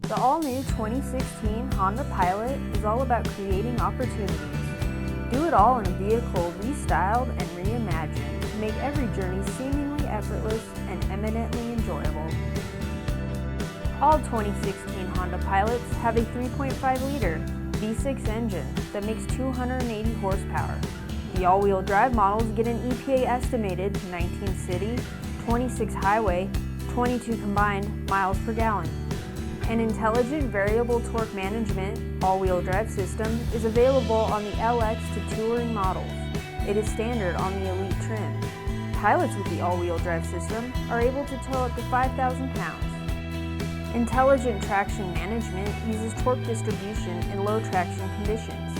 The all-new 2016 Honda Pilot is all about creating opportunities. Do it all in a vehicle restyled and reimagined to make every journey seemingly effortless and eminently enjoyable. All 2016 Honda Pilots have a 3.5-liter V6 engine that makes 280 horsepower. The all-wheel drive models get an EPA estimated 19 city, 26 highway, 22 combined miles per gallon. An intelligent variable torque management all-wheel drive system is available on the LX to Touring models. It is standard on the Elite trim. Pilots with the all-wheel drive system are able to tow up to 5,000 pounds. Intelligent traction management uses torque distribution in low traction conditions.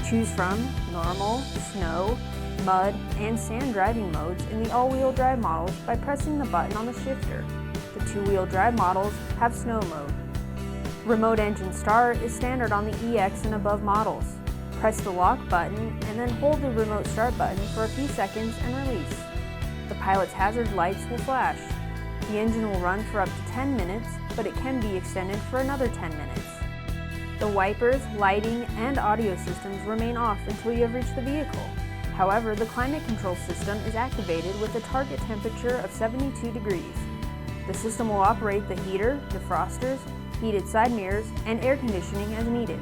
Choose from normal, snow, mud, and sand driving modes in the all-wheel drive models by pressing the button on the shifter. The two-wheel drive models have snow mode. Remote engine start is standard on the EX and above models. Press the lock button and then hold the remote start button for a few seconds and release. The Pilot's hazard lights will flash. The engine will run for up to 10 minutes, but it can be extended for another 10 minutes. The wipers, lighting, and audio systems remain off until you have reached the vehicle. However, the climate control system is activated with a target temperature of 72 degrees. The system will operate the heater, defrosters, heated side mirrors, and air conditioning as needed.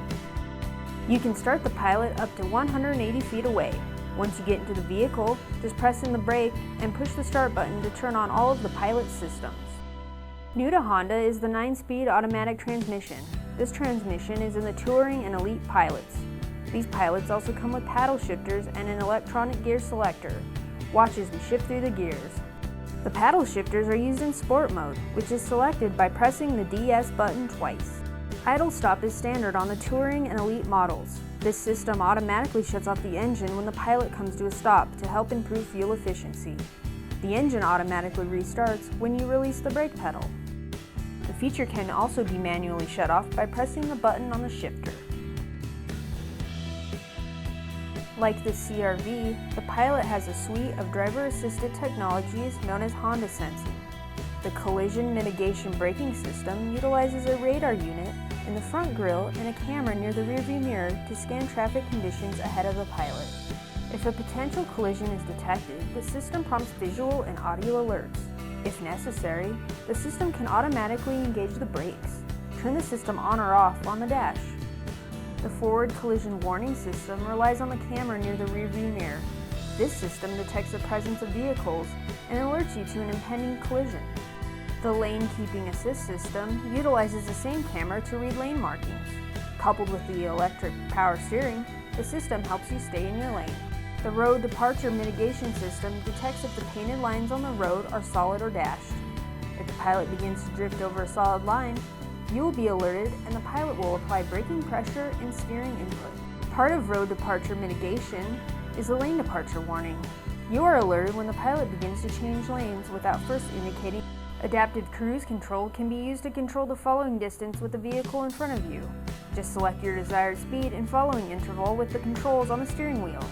You can start the Pilot up to 180 feet away. Once you get into the vehicle, just press in the brake and push the start button to turn on all of the Pilot systems. New to Honda is the 9-speed automatic transmission. This transmission is in the Touring and Elite Pilots. These Pilots also come with paddle shifters and an electronic gear selector. Watch as we shift through the gears. The paddle shifters are used in Sport mode, which is selected by pressing the DS button twice. Idle stop is standard on the Touring and Elite models. This system automatically shuts off the engine when the Pilot comes to a stop to help improve fuel efficiency. The engine automatically restarts when you release the brake pedal. The feature can also be manually shut off by pressing the button on the shifter. Like the CR-V, the Pilot has a suite of driver-assisted technologies known as Honda Sensing. The collision mitigation braking system utilizes a radar unit in the front grille and a camera near the rearview mirror to scan traffic conditions ahead of the Pilot. If a potential collision is detected, the system prompts visual and audio alerts. If necessary, the system can automatically engage the brakes. Turn the system on or off on the dash. The forward collision warning system relies on the camera near the rearview mirror. This system detects the presence of vehicles and alerts you to an impending collision. The lane keeping assist system utilizes the same camera to read lane markings. Coupled with the electric power steering, the system helps you stay in your lane. The road departure mitigation system detects if the painted lines on the road are solid or dashed. If the Pilot begins to drift over a solid line, you will be alerted and the Pilot will apply braking pressure and steering input. Part of road departure mitigation is the lane departure warning. You are alerted when the Pilot begins to change lanes without first indicating. Adaptive cruise control can be used to control the following distance with the vehicle in front of you. Just select your desired speed and following interval with the controls on the steering wheel.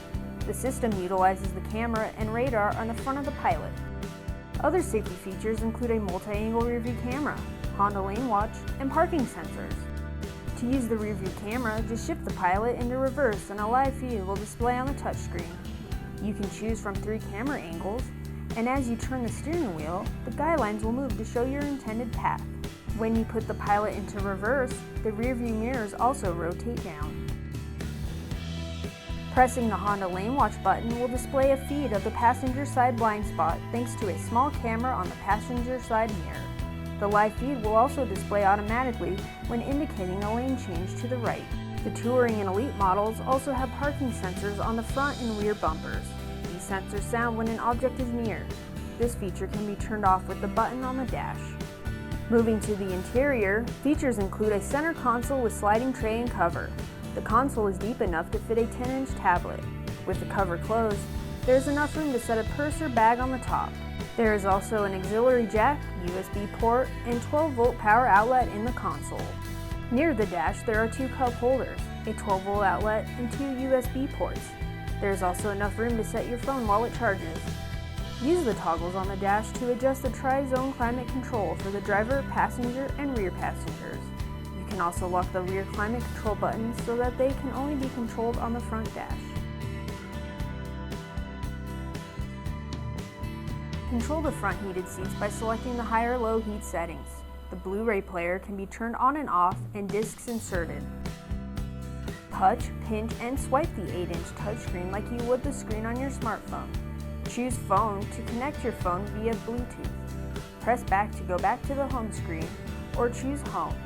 The system utilizes the camera and radar on the front of the Pilot. Other safety features include a multi-angle rearview camera, Honda LaneWatch, and parking sensors. To use the rearview camera, just shift the Pilot into reverse and a live feed will display on the touchscreen. You can choose from 3 camera angles, and as you turn the steering wheel, the guidelines will move to show your intended path. When you put the Pilot into reverse, the rearview mirrors also rotate down. Pressing the Honda LaneWatch button will display a feed of the passenger side blind spot thanks to a small camera on the passenger side mirror. The live feed will also display automatically when indicating a lane change to the right. The Touring and Elite models also have parking sensors on the front and rear bumpers. These sensors sound when an object is near. This feature can be turned off with the button on the dash. Moving to the interior, features include a center console with sliding tray and cover. The console is deep enough to fit a 10-inch tablet. With the cover closed, there is enough room to set a purse or bag on the top. There is also an auxiliary jack, USB port, and 12-volt power outlet in the console. Near the dash, there are 2 cup holders, a 12-volt outlet, and 2 USB ports. There is also enough room to set your phone while it charges. Use the toggles on the dash to adjust the tri-zone climate control for the driver, passenger, and rear passengers. You can also lock the rear climate control buttons so that they can only be controlled on the front dash. Control the front heated seats by selecting the high or low heat settings. The Blu-ray player can be turned on and off and discs inserted. Touch, pinch, and swipe the 8-inch touchscreen like you would the screen on your smartphone. Choose Phone to connect your phone via Bluetooth. Press back to go back to the home screen, or choose Home.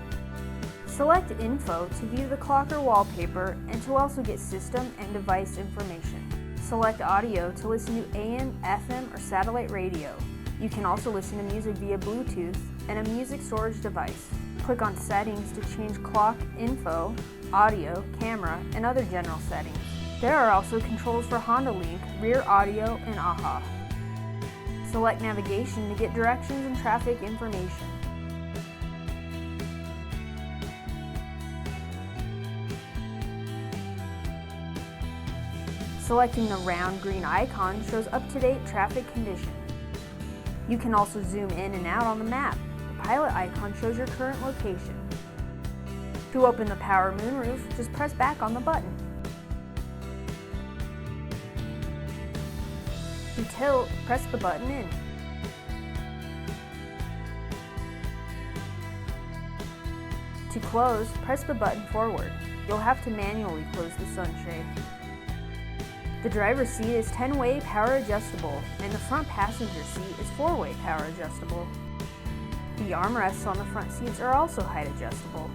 Select Info to view the clock or wallpaper and to also get system and device information. Select Audio to listen to AM, FM, or satellite radio. You can also listen to music via Bluetooth and a music storage device. Click on Settings to change clock, info, audio, camera, and other general settings. There are also controls for Honda Link, rear audio, and AHA. Select Navigation to get directions and traffic information. Selecting the round green icon shows up-to-date traffic condition. You can also zoom in and out on the map. The pilot icon shows your current location. To open the power moonroof, just press back on the button. To tilt, press the button in. To close, press the button forward. You'll have to manually close the sunshade. The driver's seat is 10-way power adjustable, and the front passenger seat is 4-way power adjustable. The armrests on the front seats are also height adjustable.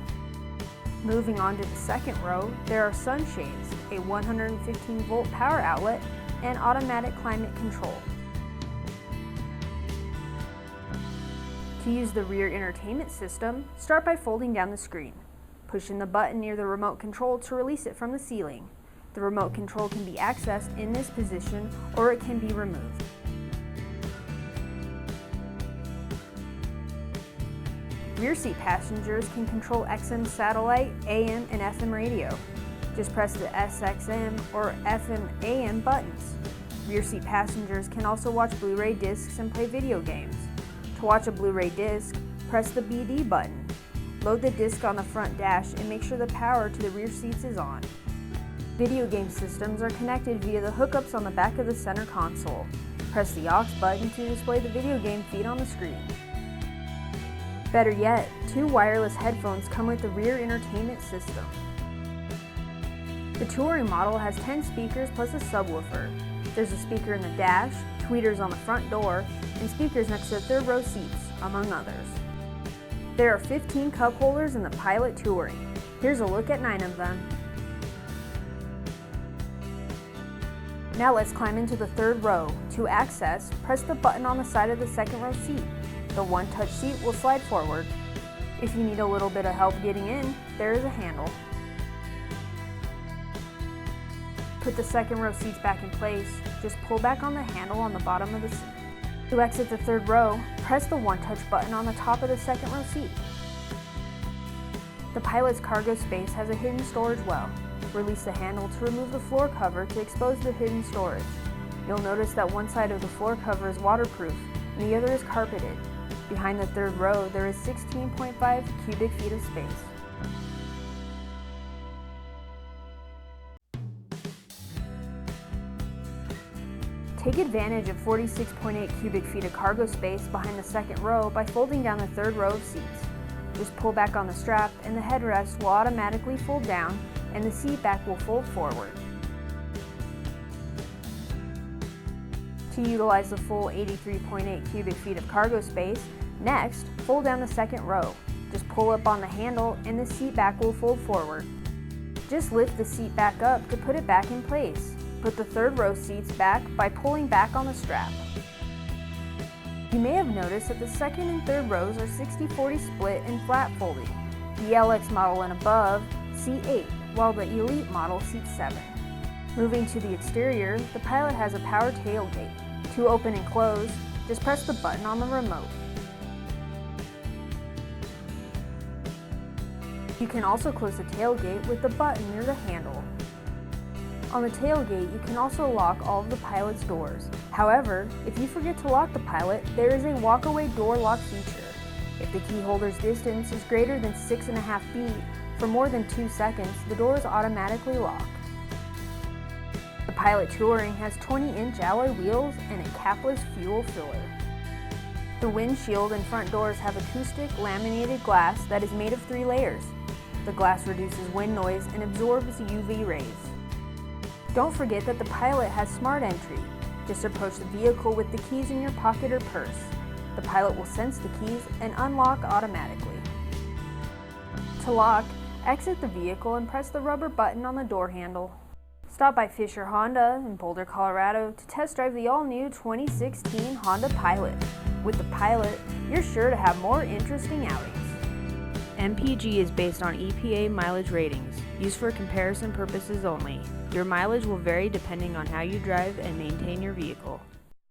Moving on to the second row, there are sunshades, a 115-volt power outlet, and automatic climate control. To use the rear entertainment system, start by folding down the screen. Push in the button near the remote control to release it from the ceiling. The remote control can be accessed in this position, or it can be removed. Rear seat passengers can control XM satellite, AM, and FM radio. Just press the SXM or FM AM buttons. Rear seat passengers can also watch Blu-ray discs and play video games. To watch a Blu-ray disc, press the BD button. Load the disc on the front dash and make sure the power to the rear seats is on. Video game systems are connected via the hookups on the back of the center console. Press the aux button to display the video game feed on the screen. Better yet, 2 wireless headphones come with the rear entertainment system. The Touring model has 10 speakers plus a subwoofer. There's a speaker in the dash, tweeters on the front door, and speakers next to the third row seats, among others. There are 15 cup holders in the Pilot Touring. Here's a look at 9 of them. Now let's climb into the third row. To access, press the button on the side of the second row seat. The one-touch seat will slide forward. If you need a little bit of help getting in, there is a handle. Put the second row seats back in place. Just pull back on the handle on the bottom of the seat. To exit the third row, press the one-touch button on the top of the second row seat. The Pilot's cargo space has a hidden storage well. Release the handle to remove the floor cover to expose the hidden storage. You'll notice that one side of the floor cover is waterproof and the other is carpeted. Behind the third row, there is 16.5 cubic feet of space. Take advantage of 46.8 cubic feet of cargo space behind the second row by folding down the third row of seats. Just pull back on the strap and the headrest will automatically fold down and the seat back will fold forward. To utilize the full 83.8 cubic feet of cargo space, next, fold down the second row. Just pull up on the handle and the seat back will fold forward. Just lift the seat back up to put it back in place. Put the third row seats back by pulling back on the strap. You may have noticed that the second and third rows are 60-40 split and flat folding. The LX model and above seat 8, while the Elite model seats 7. Moving to the exterior, the Pilot has a power tailgate. To open and close, just press the button on the remote. You can also close the tailgate with the button near the handle. On the tailgate, you can also lock all of the Pilot's doors. However, if you forget to lock the Pilot, there is a Walkaway door lock feature. If the key holder's distance is greater than 6.5 feet for more than 2 seconds, the doors automatically lock. The Pilot Touring has 20-inch alloy wheels and a capless fuel filler. The windshield and front doors have acoustic laminated glass that is made of 3 layers. The glass reduces wind noise and absorbs UV rays. Don't forget that the Pilot has smart entry. Just approach the vehicle with the keys in your pocket or purse. The Pilot will sense the keys and unlock automatically. To lock, exit the vehicle and press the rubber button on the door handle. Stop by Fisher Honda in Boulder, Colorado to test drive the all-new 2016 Honda Pilot. With the Pilot, you're sure to have more interesting outings. MPG is based on EPA mileage ratings, used for comparison purposes only. Your mileage will vary depending on how you drive and maintain your vehicle.